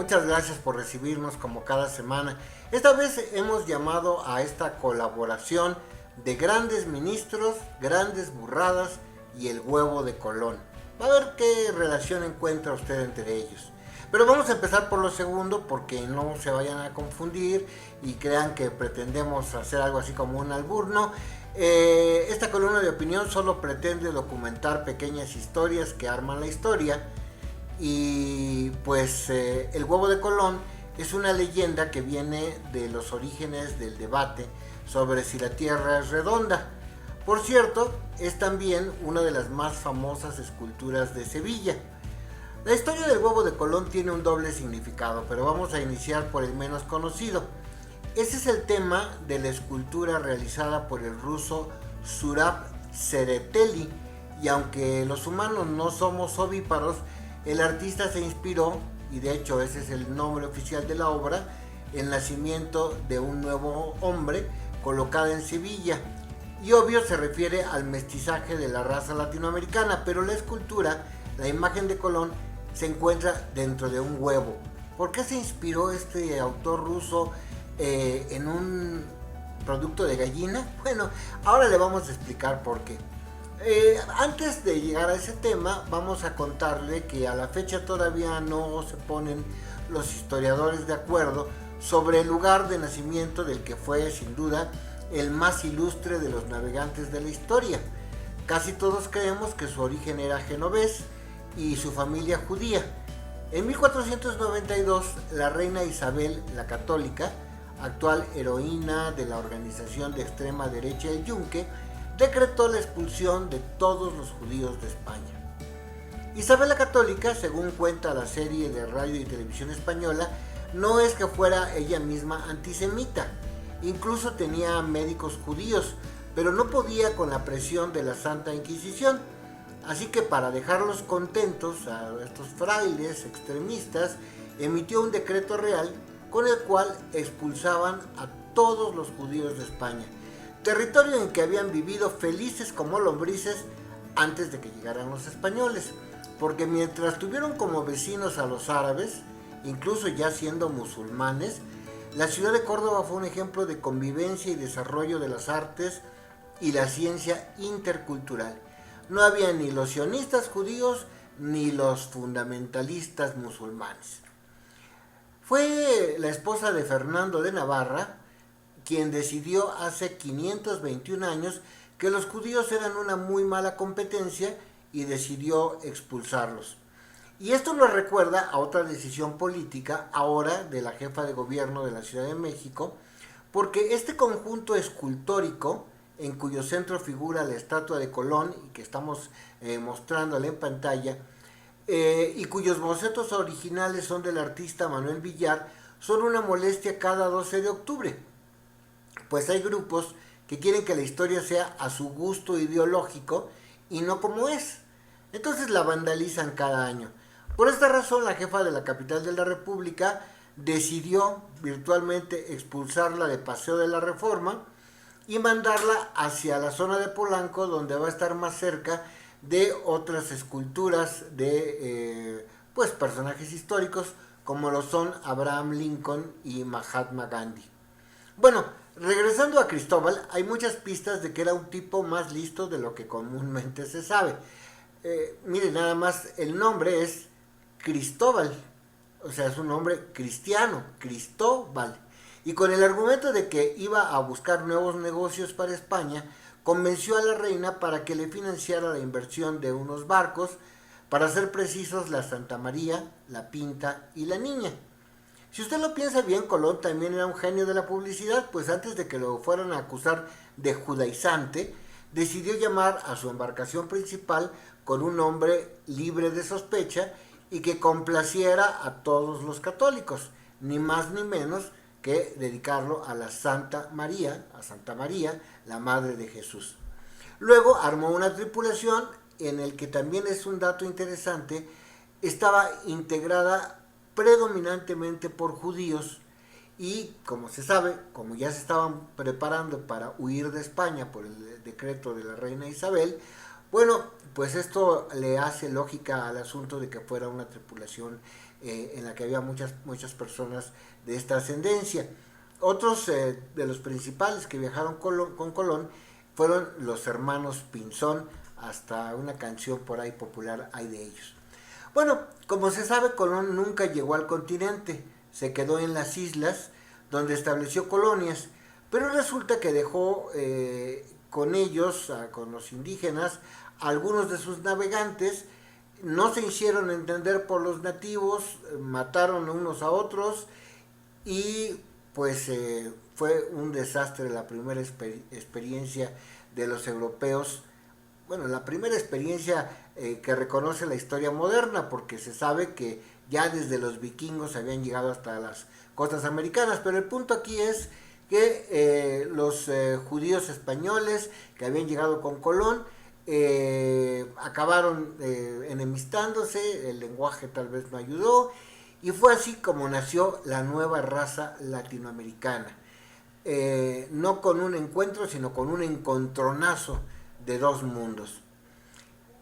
Muchas gracias por recibirnos como cada semana. Esta vez hemos llamado a esta colaboración de grandes ministros, grandes burradas y el huevo de Colón. Va a ver qué relación encuentra usted entre ellos. Pero vamos a empezar por lo segundo porque no se vayan a confundir y crean que pretendemos hacer algo así como un albur, ¿no? Esta columna de opinión solo pretende documentar pequeñas historias que arman la historia. Y pues el huevo de Colón es una leyenda que viene de los orígenes del debate sobre si la Tierra es redonda. Por cierto, es también una de las más famosas esculturas de Sevilla. La historia del huevo de Colón tiene un doble significado, pero vamos a iniciar por el menos conocido. Ese es el tema de la escultura realizada por el ruso Zurab Tsereteli, y aunque los humanos no somos ovíparos, el artista se inspiró, y de hecho ese es el nombre oficial de la obra, el nacimiento de un nuevo hombre colocada en Sevilla. Y obvio se refiere al mestizaje de la raza latinoamericana, pero la escultura, la imagen de Colón, se encuentra dentro de un huevo. ¿Por qué se inspiró este autor ruso en un producto de gallina? Bueno, ahora le vamos a explicar por qué. Antes de llegar a ese tema, vamos a contarle que a la fecha todavía no se ponen los historiadores de acuerdo sobre el lugar de nacimiento del que fue sin duda el más ilustre de los navegantes de la historia. Casi todos creemos que su origen era genovés y su familia judía. En 1492, la reina Isabel la Católica, actual heroína de la organización de extrema derecha El Yunque, decretó la expulsión de todos los judíos de España. Isabel la Católica, según cuenta la serie de radio y televisión española, no es que fuera ella misma antisemita, incluso tenía médicos judíos, pero no podía con la presión de la Santa Inquisición. Así que para dejarlos contentos a estos frailes extremistas, emitió un decreto real con el cual expulsaban a todos los judíos de España, territorio en que habían vivido felices como lombrices antes de que llegaran los españoles, porque mientras tuvieron como vecinos a los árabes, incluso ya siendo musulmanes, la ciudad de Córdoba fue un ejemplo de convivencia y desarrollo de las artes y la ciencia intercultural. No había ni los sionistas judíos ni los fundamentalistas musulmanes. Fue la esposa de Fernando de Navarra quien decidió hace 521 años que los judíos eran una muy mala competencia y decidió expulsarlos. Y esto nos recuerda a otra decisión política ahora de la jefa de gobierno de la Ciudad de México, porque este conjunto escultórico, en cuyo centro figura la estatua de Colón, y que estamos mostrándole en pantalla, y cuyos bocetos originales son del artista Manuel Villar, son una molestia cada 12 de octubre. Pues hay grupos que quieren que la historia sea a su gusto ideológico y no como es. Entonces la vandalizan cada año. Por esta razón, la jefa de la capital de la República decidió virtualmente expulsarla de Paseo de la Reforma y mandarla hacia la zona de Polanco, donde va a estar más cerca de otras esculturas de pues personajes históricos como lo son Abraham Lincoln y Mahatma Gandhi. Bueno, regresando a Cristóbal, hay muchas pistas de que era un tipo más listo de lo que comúnmente se sabe. Miren, nada más el nombre es Cristóbal, o sea, es un nombre cristiano, Cristóbal. Y con el argumento de que iba a buscar nuevos negocios para España, convenció a la reina para que le financiara la inversión de unos barcos, para ser precisos la Santa María, la Pinta y la Niña. Si usted lo piensa bien, Colón también era un genio de la publicidad, pues antes de que lo fueran a acusar de judaizante, decidió llamar a su embarcación principal con un nombre libre de sospecha y que complaciera a todos los católicos, ni más ni menos que dedicarlo a la Santa María, la Madre de Jesús. Luego armó una tripulación en el que también es un dato interesante, estaba integrada predominantemente por judíos y, como se sabe, como ya se estaban preparando para huir de España por el decreto de la reina Isabel, Bueno, pues esto le hace lógica al asunto de que fuera una tripulación en la que había muchas personas de esta ascendencia. Otros de los principales que viajaron con Colón fueron los hermanos Pinzón, hasta una canción por ahí popular hay de ellos. Bueno, como se sabe, Colón nunca llegó al continente, se quedó en las islas donde estableció colonias, pero resulta que dejó con ellos, con los indígenas, algunos de sus navegantes. No se hicieron entender por los nativos, mataron unos a otros y pues fue un desastre la primera experiencia de los europeos. Bueno, la primera experiencia que reconoce la historia moderna, porque se sabe que ya desde los vikingos habían llegado hasta las costas americanas, pero el punto aquí es que los judíos españoles que habían llegado con Colón acabaron enemistándose, el lenguaje tal vez no ayudó, y fue así como nació la nueva raza latinoamericana. No con un encuentro, sino con un encontronazo de dos mundos.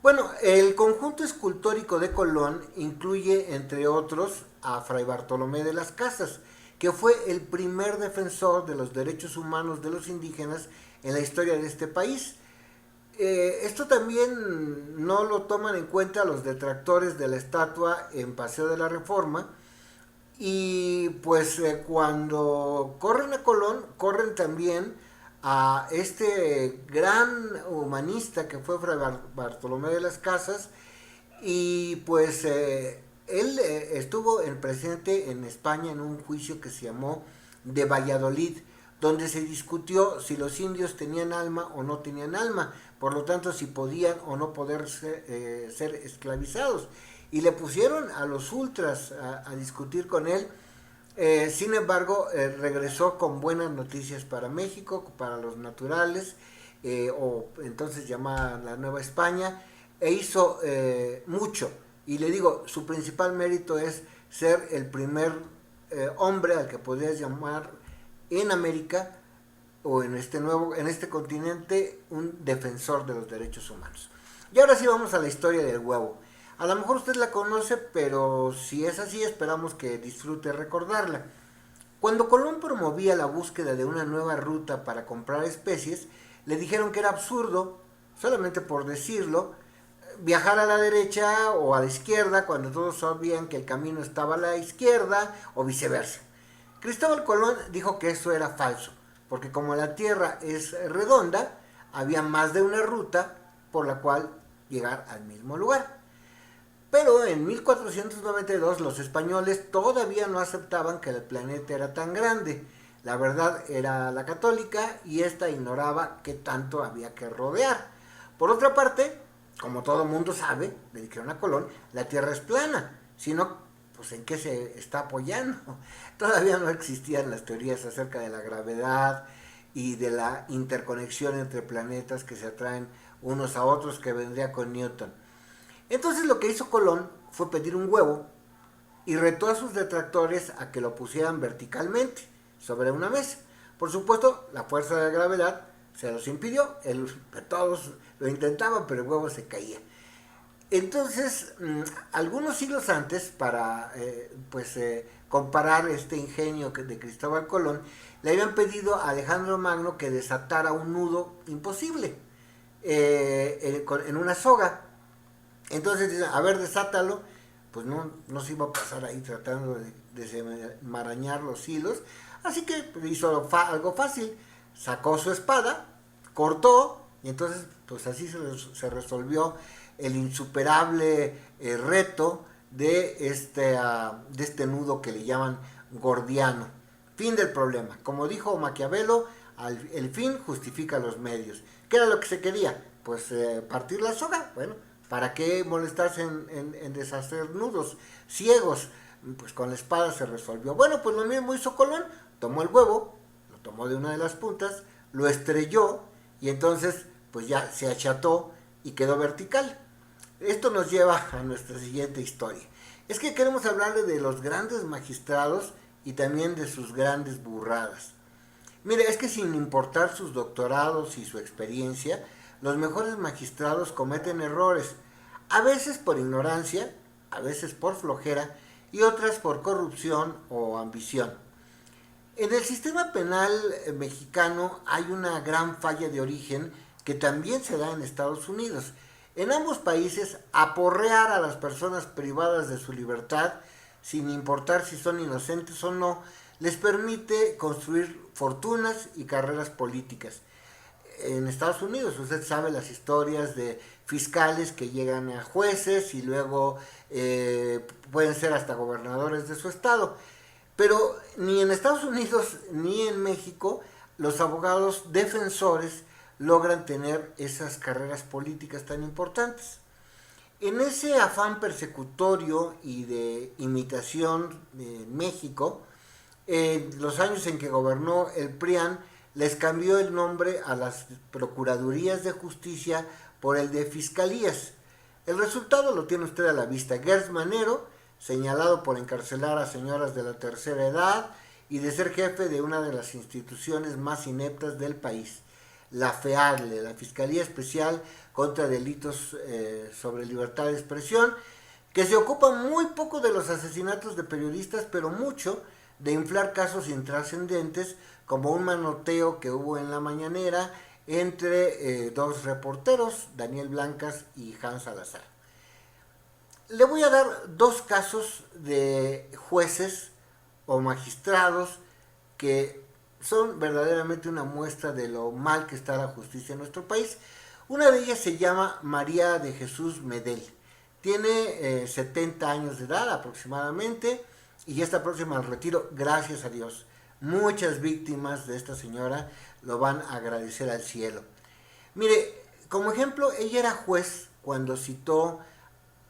Bueno, el conjunto escultórico de Colón incluye, entre otros, a Fray Bartolomé de las Casas, que fue el primer defensor de los derechos humanos de los indígenas en la historia de este país. Esto también no lo toman en cuenta los detractores de la estatua en Paseo de la Reforma, y pues cuando corren a Colón, corren también a este gran humanista que fue Fray Bartolomé de las Casas, y pues él estuvo presente en España en un juicio que se llamó de Valladolid, donde se discutió si los indios tenían alma o no tenían alma, por lo tanto si podían o no poder ser esclavizados, y le pusieron a los ultras a discutir con él. Sin embargo, regresó con buenas noticias para México, para los naturales, o entonces llamada la Nueva España, e hizo mucho. Y le digo, su principal mérito es ser el primer hombre al que podrías llamar en América o en este continente un defensor de los derechos humanos. Y ahora sí vamos a la historia del huevo. A lo mejor usted la conoce, pero si es así, esperamos que disfrute recordarla. Cuando Colón promovía la búsqueda de una nueva ruta para comprar especies, le dijeron que era absurdo, solamente por decirlo, viajar a la derecha o a la izquierda cuando todos sabían que el camino estaba a la izquierda o viceversa. Cristóbal Colón dijo que eso era falso, porque como la Tierra es redonda, había más de una ruta por la cual llegar al mismo lugar. Pero en 1492 los españoles todavía no aceptaban que el planeta era tan grande. La verdad era la católica y esta ignoraba qué tanto había que rodear. Por otra parte, como todo mundo sabe, le dijeron a Colón, la Tierra es plana, sino pues en qué se está apoyando. Todavía no existían las teorías acerca de la gravedad y de la interconexión entre planetas que se atraen unos a otros, que vendría con Newton. Entonces lo que hizo Colón fue pedir un huevo y retó a sus detractores a que lo pusieran verticalmente sobre una mesa. Por supuesto, la fuerza de la gravedad se los impidió. Todos lo intentaban, pero el huevo se caía. Entonces, algunos siglos antes, para comparar este ingenio de Cristóbal Colón, le habían pedido a Alejandro Magno que desatara un nudo imposible en una soga. Entonces dicen, a ver, desátalo. Pues no se iba a pasar ahí tratando de desenmarañar los hilos. Así que hizo algo fácil. Sacó su espada, cortó, y entonces pues así se resolvió el insuperable reto de este nudo que le llaman gordiano. Fin del problema. Como dijo Maquiavelo, el fin justifica los medios. ¿Qué era lo que se quería? Pues partir la soga. Bueno, ¿para qué molestarse en deshacer nudos ciegos? Pues con la espada se resolvió. Bueno, pues lo mismo hizo Colón. Tomó el huevo, lo tomó de una de las puntas, lo estrelló y entonces pues ya se acható y quedó vertical. Esto nos lleva a nuestra siguiente historia. Es que queremos hablarle de los grandes magistrados y también de sus grandes burradas. Mire, es que sin importar sus doctorados y su experiencia, los mejores magistrados cometen errores, a veces por ignorancia, a veces por flojera y otras por corrupción o ambición. En el sistema penal mexicano hay una gran falla de origen que también se da en Estados Unidos. En ambos países, aporrear a las personas privadas de su libertad, sin importar si son inocentes o no, les permite construir fortunas y carreras políticas. En Estados Unidos, usted sabe las historias de fiscales que llegan a jueces y luego pueden ser hasta gobernadores de su estado. Pero ni en Estados Unidos ni en México los abogados defensores logran tener esas carreras políticas tan importantes. En ese afán persecutorio y de imitación de México, los años en que gobernó el PRIAN, les cambió el nombre a las Procuradurías de Justicia por el de Fiscalías. El resultado lo tiene usted a la vista. Gertz Manero, señalado por encarcelar a señoras de la tercera edad y de ser jefe de una de las instituciones más ineptas del país, la FEADLE, la Fiscalía Especial contra Delitos sobre Libertad de Expresión, que se ocupa muy poco de los asesinatos de periodistas, pero mucho de inflar casos intrascendentes, como un manoteo que hubo en la mañanera entre dos reporteros, Daniel Blancas y Hans Salazar. Le voy a dar dos casos de jueces o magistrados que son verdaderamente una muestra de lo mal que está la justicia en nuestro país. Una de ellas se llama María de Jesús Medel. Tiene 70 años de edad aproximadamente y ya está próxima al retiro, gracias a Dios. Muchas víctimas de esta señora lo van a agradecer al cielo. Mire, como ejemplo, ella era juez cuando citó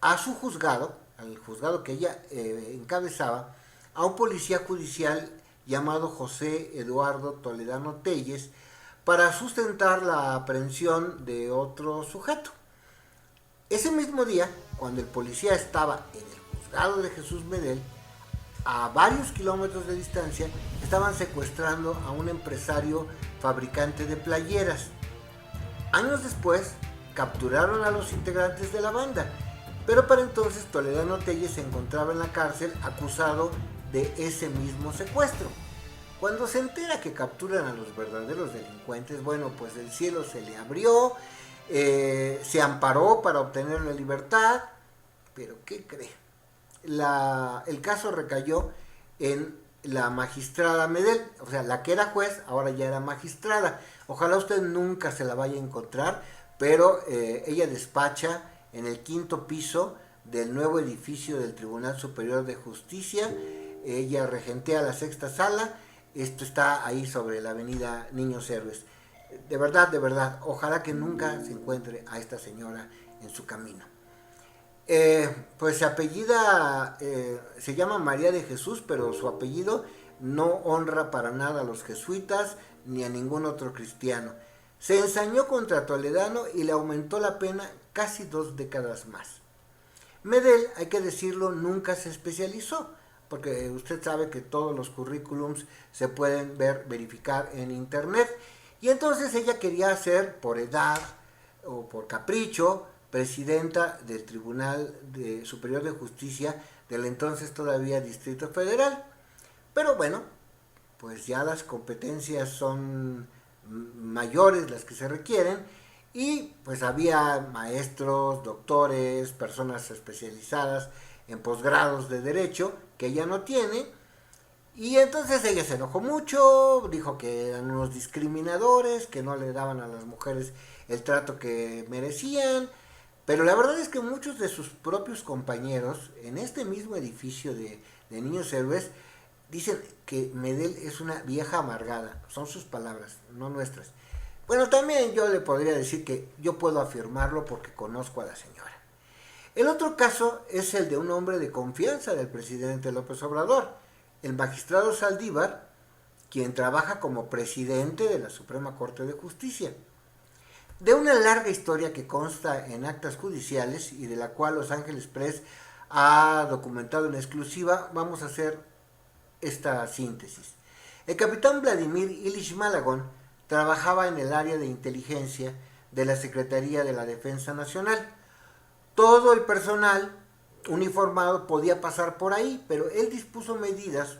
a su juzgado, al juzgado que ella encabezaba, a un policía judicial llamado José Eduardo Toledano Telles para sustentar la aprehensión de otro sujeto. Ese mismo día, cuando el policía estaba en el juzgado de Jesús Medel, a varios kilómetros de distancia, estaban secuestrando a un empresario fabricante de playeras. Años después, capturaron a los integrantes de la banda, pero para entonces Toledano Telles se encontraba en la cárcel acusado de ese mismo secuestro. Cuando se entera que capturan a los verdaderos delincuentes, bueno, pues el cielo se le abrió, se amparó para obtener la libertad, pero ¿qué cree? El caso recayó en la magistrada Medel, o sea, la que era juez, ahora ya era magistrada. Ojalá usted nunca se la vaya a encontrar, pero ella despacha en el 5º piso del nuevo edificio del Tribunal Superior de Justicia. Ella regentea la 6ª sala. Esto está ahí sobre la avenida Niños Héroes. De verdad, ojalá que nunca se encuentre a esta señora en su camino. Pues se apellida, se llama María de Jesús, pero su apellido no honra para nada a los jesuitas ni a ningún otro cristiano. Se ensañó contra Toledano y le aumentó la pena casi 2 décadas más. Medel, hay que decirlo, nunca se especializó, porque usted sabe que todos los currículums se pueden verificar en internet, y entonces ella quería ser, por edad o por capricho, presidenta del Tribunal Superior de Justicia del entonces todavía Distrito Federal. Pero bueno, pues ya las competencias son mayores las que se requieren, y pues había maestros, doctores, personas especializadas en posgrados de derecho que ella no tiene, y entonces ella se enojó mucho, dijo que eran unos discriminadores, que no le daban a las mujeres el trato que merecían. Pero la verdad es que muchos de sus propios compañeros en este mismo edificio de Niños Héroes dicen que Medel es una vieja amargada. Son sus palabras, no nuestras. Bueno, también yo le podría decir que yo puedo afirmarlo porque conozco a la señora. El otro caso es el de un hombre de confianza del presidente López Obrador, el magistrado Saldívar, quien trabaja como presidente de la Suprema Corte de Justicia. De una larga historia que consta en actas judiciales y de la cual Los Ángeles Press ha documentado en exclusiva, vamos a hacer esta síntesis. El capitán Vladimir Ilich Malagón trabajaba en el área de inteligencia de la Secretaría de la Defensa Nacional. Todo el personal uniformado podía pasar por ahí, pero él dispuso medidas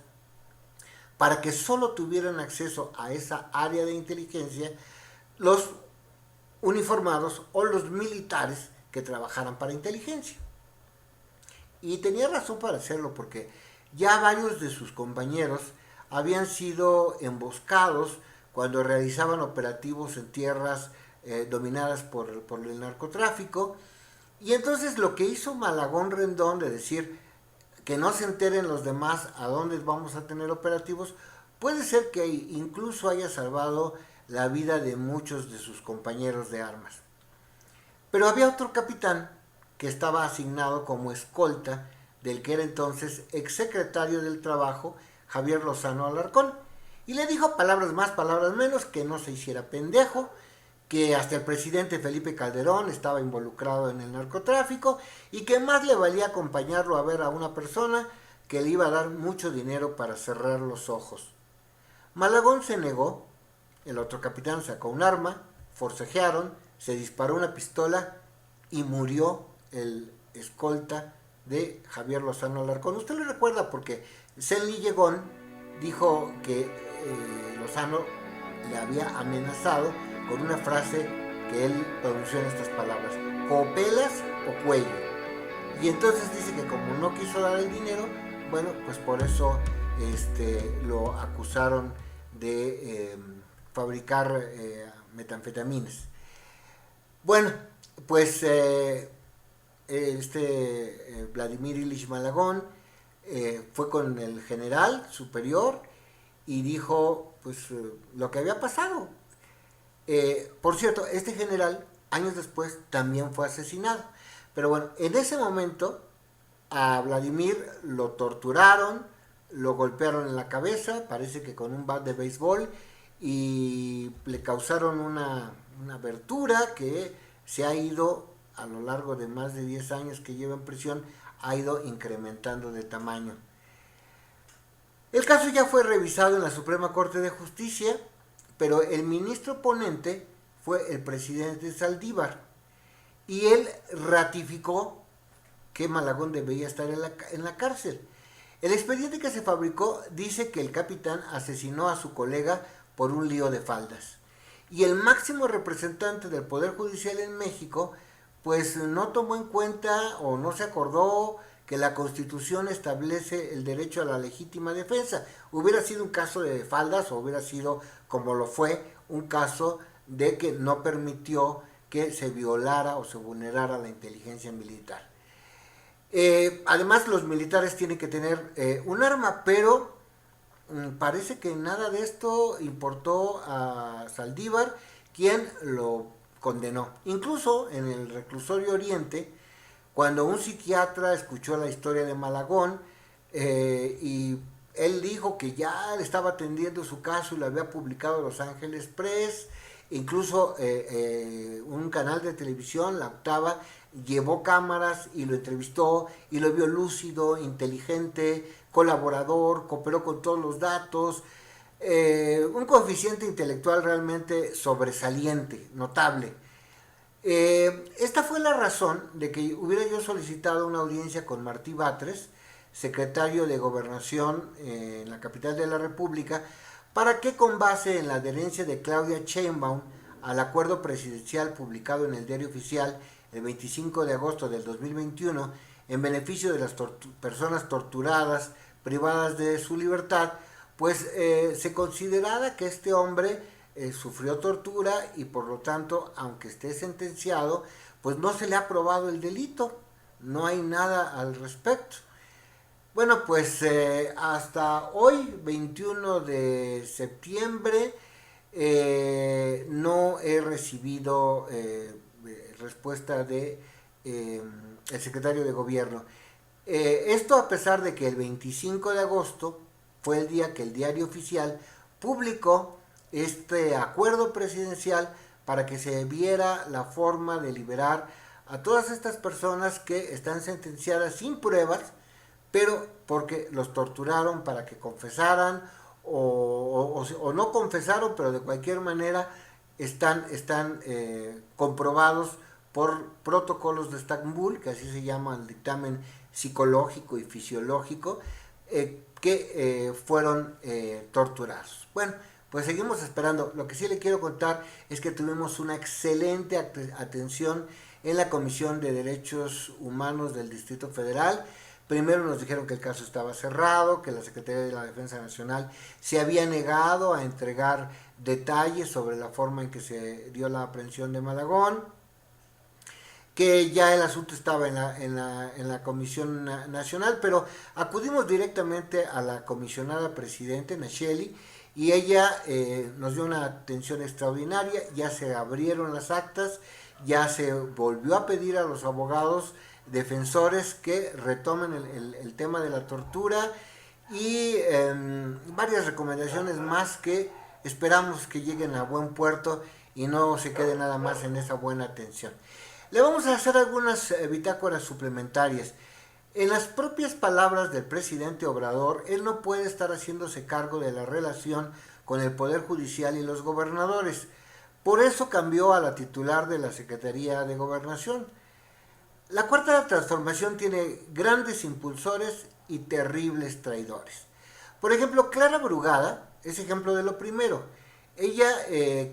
para que solo tuvieran acceso a esa área de inteligencia los uniformados o los militares que trabajaran para inteligencia. Y tenía razón para hacerlo, porque ya varios de sus compañeros habían sido emboscados cuando realizaban operativos en tierras dominadas por el narcotráfico. Y entonces lo que hizo Malagón Rendón de decir que no se enteren los demás a dónde vamos a tener operativos, puede ser que incluso haya salvado la vida de muchos de sus compañeros de armas. Pero había otro capitán que estaba asignado como escolta del que era entonces exsecretario del Trabajo, Javier Lozano Alarcón, y le dijo palabras más, palabras menos, que no se hiciera pendejo, que hasta el presidente Felipe Calderón estaba involucrado en el narcotráfico y que más le valía acompañarlo a ver a una persona que le iba a dar mucho dinero para cerrar los ojos. Malagón se negó, el otro capitán sacó un arma, forcejearon, se disparó una pistola y murió el escolta de Javier Lozano Alarcón. Usted lo recuerda porque Zenli Llegón dijo que Lozano le había amenazado con una frase que él pronunció en estas palabras: o pelas o cuello. Y entonces dice que como no quiso dar el dinero, bueno, pues por eso lo acusaron de fabricar metanfetaminas. Bueno, pues Vladimir Ilich Malagón fue con el general superior y dijo pues lo que había pasado. Por cierto, este general años después también fue asesinado. Pero bueno, en ese momento a Vladimir lo torturaron, lo golpearon en la cabeza, parece que con un bat de béisbol, y le causaron una abertura que se ha ido a lo largo de más de 10 años que lleva en prisión, ha ido incrementando de tamaño. El caso ya fue revisado en la Suprema Corte de Justicia, pero el ministro ponente fue el presidente Saldívar y él ratificó que Malagón debía estar en la cárcel. El expediente que se fabricó dice que el capitán asesinó a su colega por un lío de faldas. Y el máximo representante del Poder Judicial en México pues no tomó en cuenta o no se acordó que la Constitución establece el derecho a la legítima defensa. Hubiera sido un caso de faldas o hubiera sido, como lo fue, un caso de que no permitió que se violara o se vulnerara la inteligencia militar. Además, los militares tienen que tener un arma, pero parece que nada de esto importó a Saldívar, quien lo condenó. Incluso en el reclusorio Oriente, cuando un psiquiatra escuchó la historia de Malagón y él dijo que ya le estaba atendiendo su caso y lo había publicado Los Ángeles Press, incluso un canal de televisión, La Octava, llevó cámaras y lo entrevistó y lo vio lúcido, inteligente, colaborador, cooperó con todos los datos, un coeficiente intelectual realmente sobresaliente, notable. Esta fue la razón de que hubiera yo solicitado una audiencia con Martí Batres, secretario de Gobernación en la capital de la República, para que con base en la adherencia de Claudia Sheinbaum al acuerdo presidencial publicado en el Diario Oficial el 25 de agosto del 2021 en beneficio de las personas torturadas, privadas de su libertad, pues se considerara que este hombre sufrió tortura y por lo tanto, aunque esté sentenciado, pues no se le ha probado el delito, no hay nada al respecto. Bueno, pues hasta hoy, 21 de septiembre, no he recibido respuesta de el secretario de Gobierno. Esto a pesar de que el 25 de agosto fue el día que el Diario Oficial publicó este acuerdo presidencial para que se viera la forma de liberar a todas estas personas que están sentenciadas sin pruebas, pero porque los torturaron para que confesaran o no confesaron, pero de cualquier manera están comprobados por protocolos de Estambul, que así se llama el dictamen psicológico y fisiológico, que fueron torturados. Bueno, pues seguimos esperando. Lo que sí le quiero contar es que tuvimos una excelente atención en la Comisión de Derechos Humanos del Distrito Federal. Primero nos dijeron que el caso estaba cerrado, que la Secretaría de la Defensa Nacional se había negado a entregar detalles sobre la forma en que se dio la aprehensión de Malagón, que ya el asunto estaba en la Comisión Nacional, pero acudimos directamente a la comisionada presidente, Nacheli, y ella nos dio una atención extraordinaria. Ya se abrieron las actas, ya se volvió a pedir a los abogados defensores que retomen el tema de la tortura y varias recomendaciones más que esperamos que lleguen a buen puerto y no se quede nada más en esa buena atención. Le vamos a hacer algunas bitácoras suplementarias. En las propias palabras del presidente Obrador, él no puede estar haciéndose cargo de la relación con el Poder Judicial y los gobernadores. Por eso cambió a la titular de la Secretaría de Gobernación. La Cuarta Transformación tiene grandes impulsores y terribles traidores. Por ejemplo, Clara Brugada es ejemplo de lo primero. Ella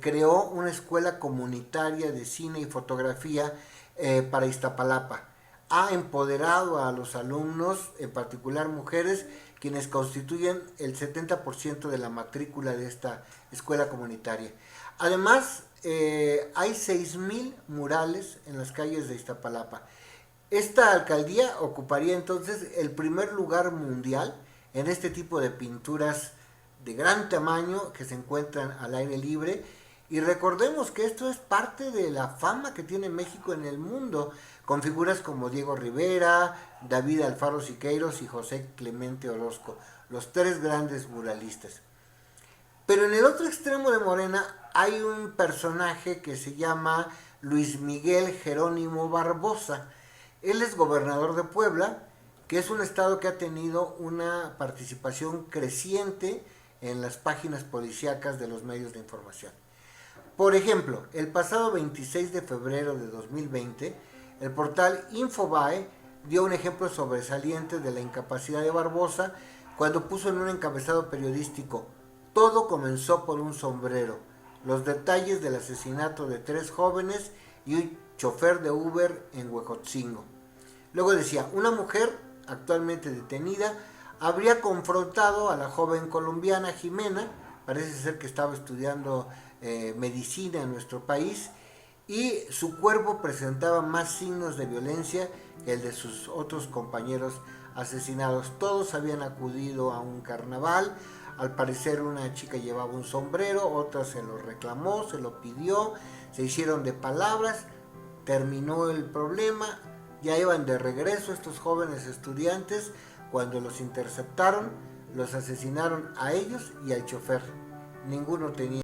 creó una escuela comunitaria de cine y fotografía para Iztapalapa. Ha empoderado a los alumnos, en particular mujeres, quienes constituyen el 70% de la matrícula de esta escuela comunitaria. Además, hay 6,000 murales en las calles de Iztapalapa. Esta alcaldía ocuparía entonces el primer lugar mundial en este tipo de pinturas de gran tamaño que se encuentran al aire libre. Y recordemos que esto es parte de la fama que tiene México en el mundo, con figuras como Diego Rivera, David Alfaro Siqueiros y José Clemente Orozco, los tres grandes muralistas. Pero en el otro extremo de Morena hay un personaje que se llama Luis Miguel Jerónimo Barbosa. Él es gobernador de Puebla, que es un estado que ha tenido una participación creciente en las páginas policíacas de los medios de información. Por ejemplo, el pasado 26 de febrero de 2020, el portal Infobae dio un ejemplo sobresaliente de la incapacidad de Barbosa cuando puso en un encabezado periodístico: todo comenzó por un sombrero, los detalles del asesinato de 3 jóvenes y un chofer de Uber en Huejotzingo. Luego decía: una mujer actualmente detenida habría confrontado a la joven colombiana Jimena, parece ser que estaba estudiando medicina en nuestro país, y su cuerpo presentaba más signos de violencia que el de sus otros compañeros asesinados. Todos habían acudido a un carnaval. Al parecer una chica llevaba un sombrero, otra se lo reclamó, se lo pidió, se hicieron de palabras, terminó el problema, ya iban de regreso estos jóvenes estudiantes cuando los interceptaron, los asesinaron a ellos y al chofer. Ninguno tenía.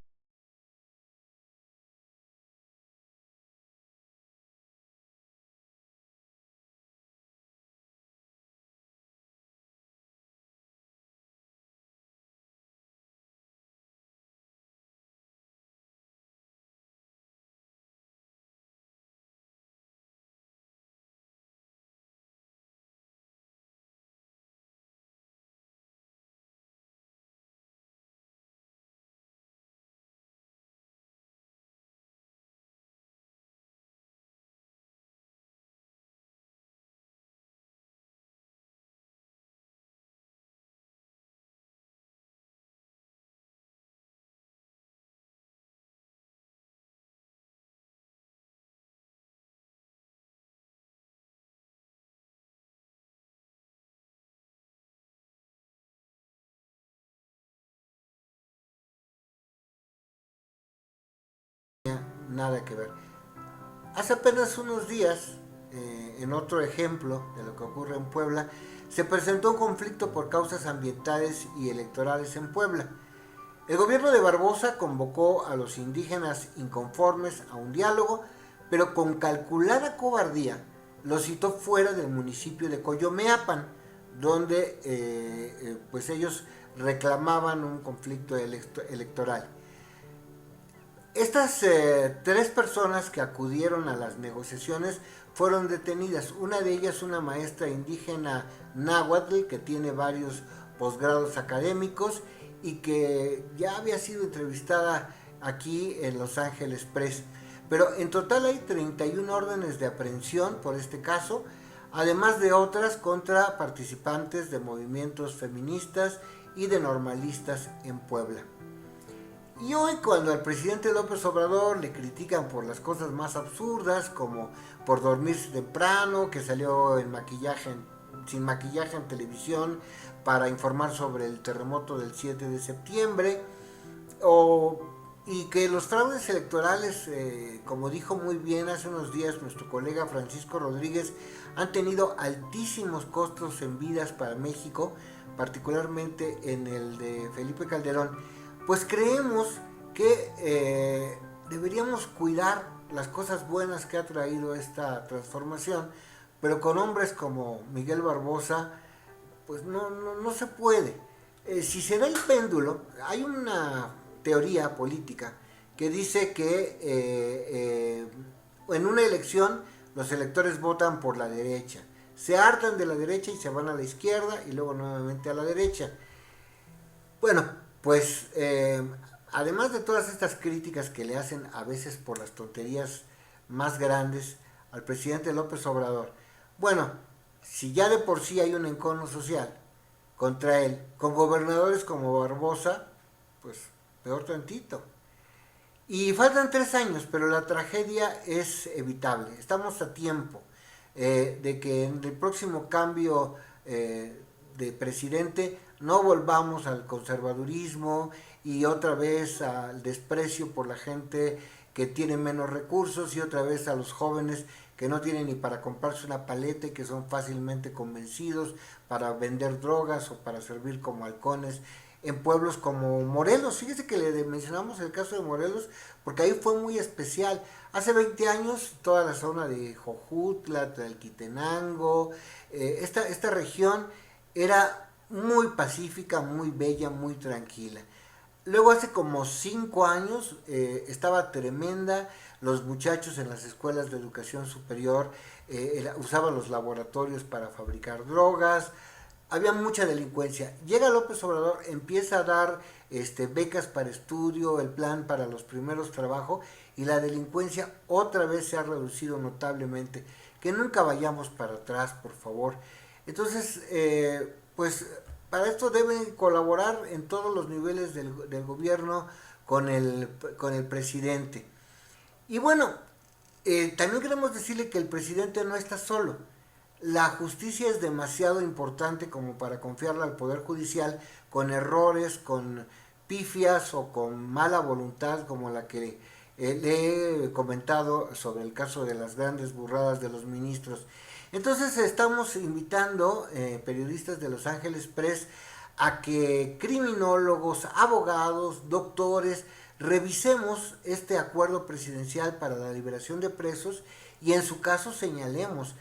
Nada que ver. Hace apenas unos días, en otro ejemplo de lo que ocurre en Puebla, se presentó un conflicto por causas ambientales y electorales en Puebla. El gobierno de Barbosa convocó a los indígenas inconformes a un diálogo, pero con calculada cobardía los citó fuera del municipio de Coyomeapan, donde pues ellos reclamaban un conflicto electoral. Estas 3 personas que acudieron a las negociaciones fueron detenidas. Una de ellas, una maestra indígena náhuatl que tiene varios posgrados académicos y que ya había sido entrevistada aquí en Los Ángeles Press. Pero en total hay 31 órdenes de aprehensión por este caso, además de otras contra participantes de movimientos feministas y de normalistas en Puebla. Y hoy, cuando al presidente López Obrador le critican por las cosas más absurdas, como por dormirse temprano, que salió sin maquillaje en televisión para informar sobre el terremoto del 7 de septiembre, y que los fraudes electorales, como dijo muy bien hace unos días nuestro colega Francisco Rodríguez, han tenido altísimos costos en vidas para México, particularmente en el de Felipe Calderón, pues creemos que deberíamos cuidar las cosas buenas que ha traído esta transformación, pero con hombres como Miguel Barbosa, pues no se puede. Si se da el péndulo, hay una teoría política que dice que en una elección los electores votan por la derecha, se hartan de la derecha y se van a la izquierda y luego nuevamente a la derecha. Bueno, pues además de todas estas críticas que le hacen a veces por las tonterías más grandes al presidente López Obrador, bueno, si ya de por sí hay un encono social contra él, con gobernadores como Barbosa, pues peor tantito. Y faltan 3 años, pero la tragedia es evitable. Estamos a tiempo de que en el próximo cambio de presidente no volvamos al conservadurismo y otra vez al desprecio por la gente que tiene menos recursos y otra vez a los jóvenes que no tienen ni para comprarse una paleta y que son fácilmente convencidos para vender drogas o para servir como halcones en pueblos como Morelos. Fíjese que le mencionamos el caso de Morelos porque ahí fue muy especial. Hace 20 años toda la zona de Jojutla, Tlalquitenango, esta región era muy pacífica, muy bella, muy tranquila. Luego hace como 5 años estaba tremenda, los muchachos en las escuelas de educación superior usaban los laboratorios para fabricar drogas, había mucha delincuencia. Llega López Obrador, empieza a dar becas para estudio, el plan para los primeros trabajos y la delincuencia otra vez se ha reducido notablemente. Que nunca vayamos para atrás, por favor. Entonces, pues para esto deben colaborar en todos los niveles del gobierno con el presidente. Y bueno, también queremos decirle que el presidente no está solo. La justicia es demasiado importante como para confiarla al Poder Judicial con errores, con pifias o con mala voluntad como la que le he comentado sobre el caso de las grandes burradas de los ministros. Entonces estamos invitando periodistas de Los Ángeles Press a que criminólogos, abogados, doctores, revisemos este acuerdo presidencial para la liberación de presos y en su caso señalemos,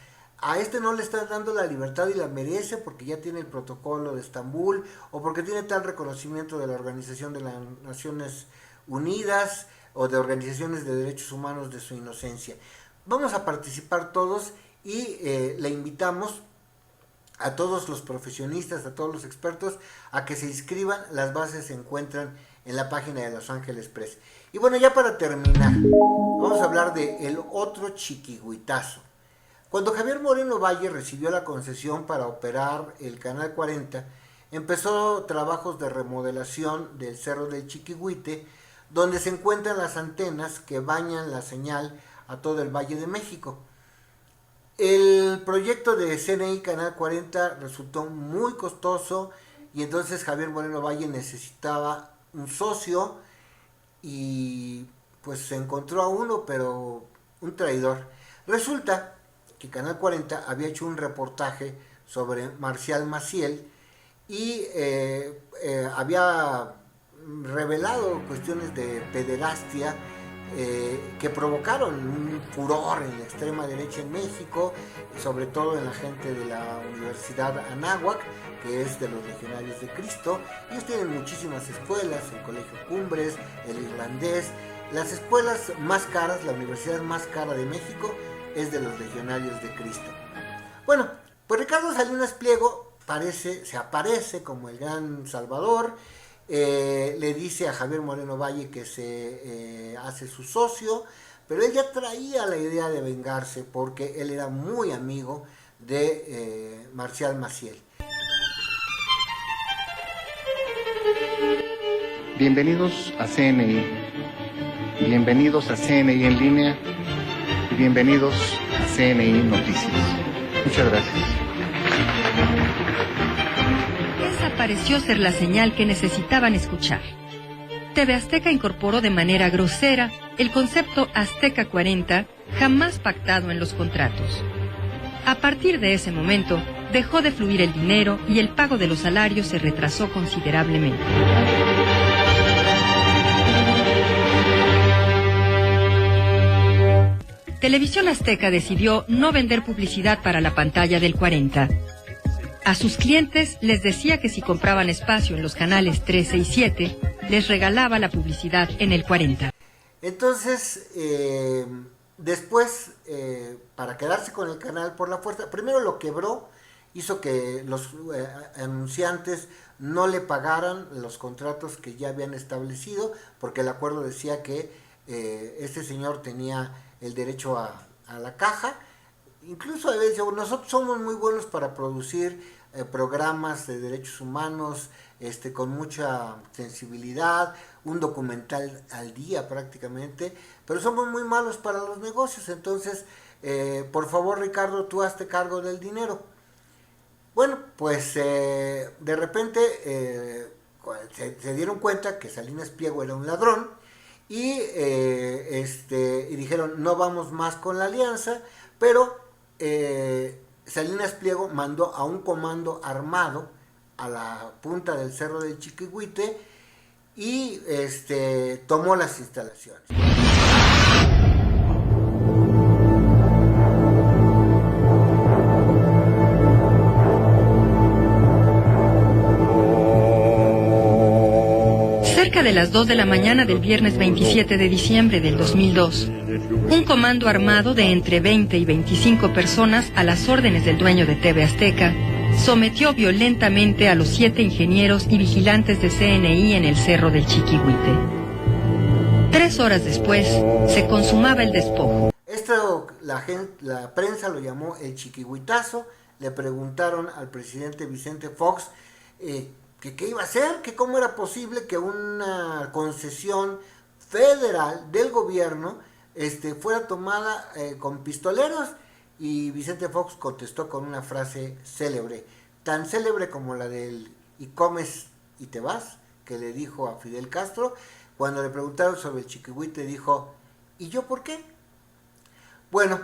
a este no le están dando la libertad y la merece porque ya tiene el protocolo de Estambul o porque tiene tal reconocimiento de la Organización de las Naciones Unidas o de organizaciones de derechos humanos de su inocencia. Vamos a participar todos y le invitamos a todos los profesionistas, a todos los expertos a que se inscriban. Las bases se encuentran en la página de Los Ángeles Press. Y bueno, ya para terminar, vamos a hablar de el otro chiquihuitazo. Cuando Javier Moreno Valle recibió la concesión para operar el Canal 40, empezó trabajos de remodelación del Cerro del Chiquihuite, donde se encuentran las antenas que bañan la señal a todo el Valle de México. El proyecto de CNI Canal 40 resultó muy costoso y entonces Javier Moreno Valle necesitaba un socio y pues se encontró a uno, pero un traidor. Resulta que Canal 40 había hecho un reportaje sobre Marcial Maciel y había revelado cuestiones de pederastia que provocaron un furor en la extrema derecha en México, sobre todo en la gente de la Universidad Anáhuac, que es de los Legionarios de Cristo. Ellos tienen muchísimas escuelas, el Colegio Cumbres, el Irlandés, las escuelas más caras, la universidad más cara de México es de los Legionarios de Cristo. Bueno, pues Ricardo Salinas Pliego se aparece como el gran salvador, le dice a Javier Moreno Valle que se hace su socio, pero él ya traía la idea de vengarse porque él era muy amigo de Marcial Maciel. Bienvenidos a CNI, bienvenidos a CNI en línea y bienvenidos a CNI Noticias. Muchas gracias. Esa pareció ser la señal que necesitaban escuchar. TV Azteca incorporó de manera grosera el concepto Azteca 40, jamás pactado en los contratos. A partir de ese momento, dejó de fluir el dinero y el pago de los salarios se retrasó considerablemente. Televisión Azteca decidió no vender publicidad para la pantalla del 40. A sus clientes les decía que si compraban espacio en los canales 13 y 7, les regalaba la publicidad en el 40. Entonces, después, para quedarse con el canal por la fuerza, primero lo quebró, hizo que los anunciantes no le pagaran los contratos que ya habían establecido, porque el acuerdo decía que este señor tenía el derecho a la caja. Incluso a veces nosotros somos muy buenos para producir programas de derechos humanos con mucha sensibilidad, un documental al día prácticamente, pero somos muy malos para los negocios. Entonces, por favor, Ricardo, tú hazte cargo del dinero. Bueno, pues de repente se dieron cuenta que Salinas Pliego era un ladrón y dijeron no vamos más con la alianza, pero Salinas Pliego mandó a un comando armado a la punta del Cerro del Chiquihuite y tomó las instalaciones. Cerca de las 2 de la mañana del viernes 27 de diciembre del 2002, un comando armado de entre 20 y 25 personas a las órdenes del dueño de TV Azteca sometió violentamente a los 7 ingenieros y vigilantes de CNI en el Cerro del Chiquihuite. 3 horas después, se consumaba el despojo. Esto la prensa lo llamó el Chiquihuitazo. Le preguntaron al presidente Vicente Fox que qué iba a hacer, que cómo era posible que una concesión federal del gobierno fuera tomada con pistoleros, y Vicente Fox contestó con una frase célebre, tan célebre como la del "y comes y te vas", que le dijo a Fidel Castro. Cuando le preguntaron sobre el Chiquihuite dijo, ¿y yo por qué? Bueno,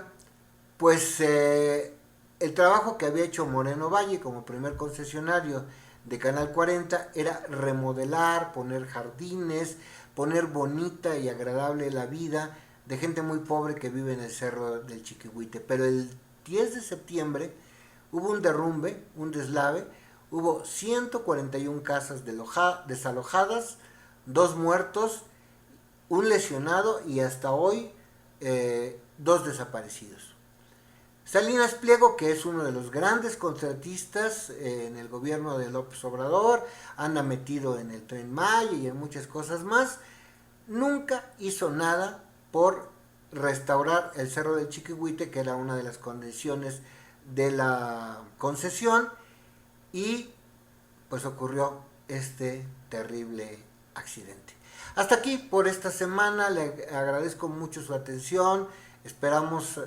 pues el trabajo que había hecho Moreno Valle como primer concesionario de Canal 40 era remodelar, poner jardines, poner bonita y agradable la vida de gente muy pobre que vive en el Cerro del Chiquihuite. Pero el 10 de septiembre hubo un derrumbe, un deslave, hubo 141 casas desalojadas, 2 muertos, un lesionado y hasta hoy 2 desaparecidos. Salinas Pliego, que es uno de los grandes contratistas en el gobierno de López Obrador, anda metido en el Tren Maya y en muchas cosas más, nunca hizo nada por restaurar el Cerro del Chiquihuite, que era una de las condiciones de la concesión, y pues ocurrió este terrible accidente. Hasta aquí por esta semana, le agradezco mucho su atención, esperamos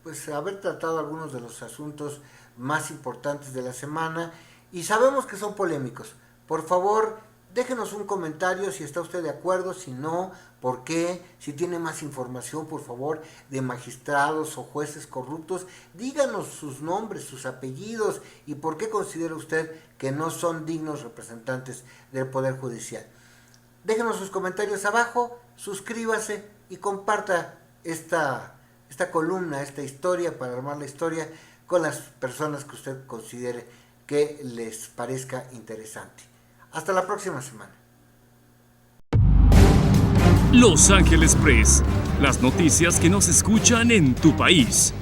pues haber tratado algunos de los asuntos más importantes de la semana, y sabemos que son polémicos. Por favor, déjenos un comentario si está usted de acuerdo, si no, por qué, si tiene más información, por favor, de magistrados o jueces corruptos, díganos sus nombres, sus apellidos y por qué considera usted que no son dignos representantes del Poder Judicial. Déjenos sus comentarios abajo, suscríbase y comparta esta columna, esta historia, para armar la historia con las personas que usted considere que les parezca interesante. Hasta la próxima semana. Los Ángeles Press, las noticias que no se escuchan en tu país.